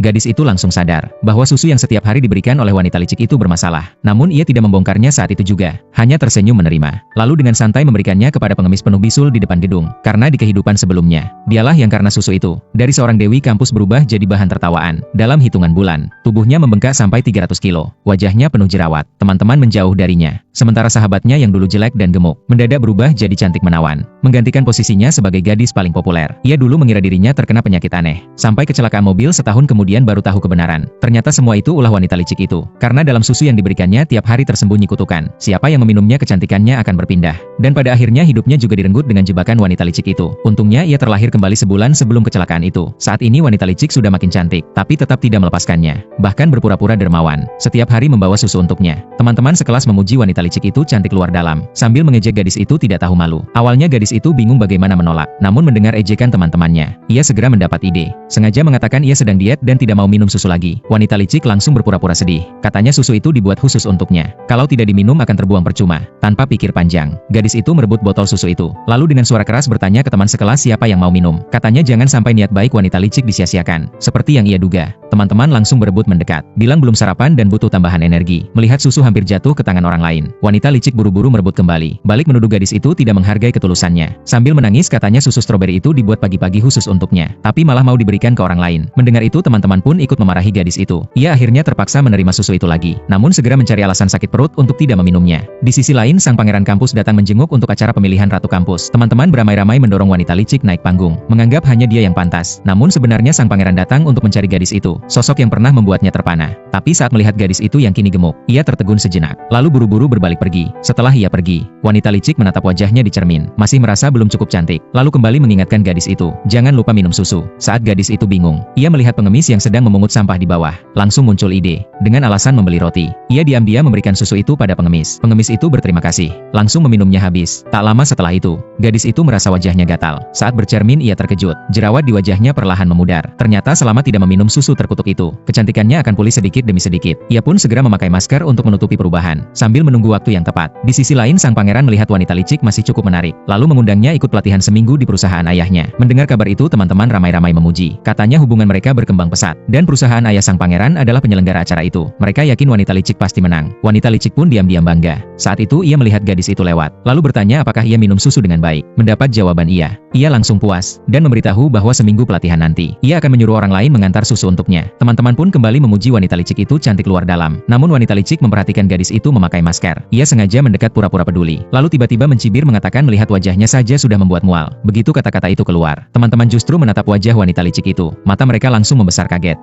Gadis itu langsung sadar bahwa susu yang setiap hari diberikan oleh wanita licik itu bermasalah. Namun ia tidak membongkarnya saat itu juga, hanya tersenyum menerima. Lalu dengan santai memberikannya kepada pengemis penuh bisul di depan gedung. Karena di kehidupan sebelumnya, dialah yang karena susu itu, dari seorang dewi kampus berubah jadi bahan tertawaan. Dalam hitungan bulan, tubuhnya membengkak sampai 300 kilo. Wajahnya penuh jerawat. Teman-teman menjauh darinya. Sementara sahabatnya yang dulu jelek dan gemuk, mendadak berubah jadi cantik menawan. Menggantikan posisinya sebagai gadis paling populer. Ia dulu mengira dirinya terkena penyakit aneh. Sampai kecelakaan mobil setahun kemudian baru tahu kebenaran. Ternyata semua itu ulah wanita licik itu. Karena dalam susu yang diberikannya tiap hari tersembunyi kutukan. Siapa yang meminumnya kecantikannya akan berpindah. Dan pada akhirnya hidupnya juga direnggut dengan jebakan wanita licik itu. Untungnya ia terlahir kembali sebulan sebelum kecelakaan itu. Saat ini wanita licik sudah makin cantik, tapi tetap tidak melepaskannya. Bahkan berpura-pura dermawan. Setiap hari membawa susu untuknya. Teman-teman sekelas memuji wanita licik itu cantik luar dalam. Sambil mengejek gadis itu tidak tahu malu. Awalnya gadis itu bingung bagaimana menolak. Namun mendengar ejekan teman-temannya, ia segera mendapat ide. Sengaja mengatakan ia sedang diet dan tidak mau minum susu lagi. Wanita licik langsung berpura-pura sedih. Katanya susu itu dibuat khusus untuknya. Kalau tidak diminum akan terbuang percuma. Tanpa pikir panjang, gadis itu merebut botol susu itu. Lalu dengan suara keras bertanya ke teman sekelas siapa yang mau minum. Katanya jangan sampai niat baik wanita licik disia-siakan. Seperti yang ia duga, teman-teman langsung berebut mendekat. Bilang belum sarapan dan butuh tambahan energi. Melihat susu hampir jatuh ke tangan orang lain, wanita licik buru-buru merebut kembali. Balik menuduh gadis itu tidak menghargai ketulusannya. Sambil menangis katanya susu stroberi itu dibuat pagi-pagi khusus untuknya. Tapi malah mau diberikan ke orang lain. Mendengar itu teman-teman pun ikut memarahi gadis itu. Ia akhirnya terpaksa menerima susu itu lagi. Namun segera mencari alasan sakit perut untuk tidak meminumnya. Di sisi lain sang pangeran kampus datang menjenguk untuk acara pemilihan ratu kampus. Teman-teman beramai-ramai mendorong wanita licik naik panggung. Menganggap hanya dia yang pantas. Namun sebenarnya sang pangeran datang untuk mencari gadis itu. Sosok yang pernah membuatnya terpana. Tapi saat melihat gadis itu yang kini gemuk, ia tertegun sejenak. Lalu buru-buru berbalik pergi. Setelah ia pergi, wanita licik menatap wajahnya di cermin. Masih merasa belum cukup cantik. Lalu kembali mengingatkan gadis itu, jangan lupa minum susu. Saat gadis itu bingung, ia melihat pengemis yang sedang memungut sampah di bawah. Langsung muncul ide. Dengan alasan membeli roti, ia diam-diam memberikan susu itu pada pengemis. Pengemis itu berterima kasih. Langsung meminumnya habis. Tak lama setelah itu, gadis itu merasa wajahnya gatal. Saat bercermin ia terkejut. Jerawat di wajahnya perlahan memudar. Ternyata selama tidak meminum susu terkutuk itu, kecantikannya akan pulih sedikit demi sedikit. Ia pun segera memakai masker untuk menutupi perubahan, sambil menunggu waktu yang tepat. Di sisi lain sang pangeran melihat wanita licik masih cukup menarik. Lalu mengundangnya ikut pelatihan seminggu di perusahaan ayahnya. Mendengar kabar itu teman-teman ramai-ramai memuji. Katanya hubungan mereka berkembang pesat. Dan perusahaan ayah sang pangeran adalah penyelenggara acara itu. Mereka yakin wanita licik pasti menang. Wanita licik pun diam-diam bangga. Saat itu ia melihat gadis itu lewat. Lalu bertanya apakah ia minum susu dengan baik. Mendapat jawaban iya. Ia langsung puas. Dan memberitahu bahwa seminggu pelatihan nanti, ia akan menyuruh orang lain mengantar susu untuknya. Teman-teman pun kembali memuji wanita licik itu cantik luar dalam. Namun wanita licik memperhatikan gadis itu memakai masker. Ia sengaja mendekat pura-pura peduli. Lalu tiba-tiba mencibir mengatakan melihat wajahnya saja sudah membuat mual. Begitu kata-kata itu keluar, teman-teman justru menatap wajah wanita licik itu. Mata mereka langsung membesar kaget.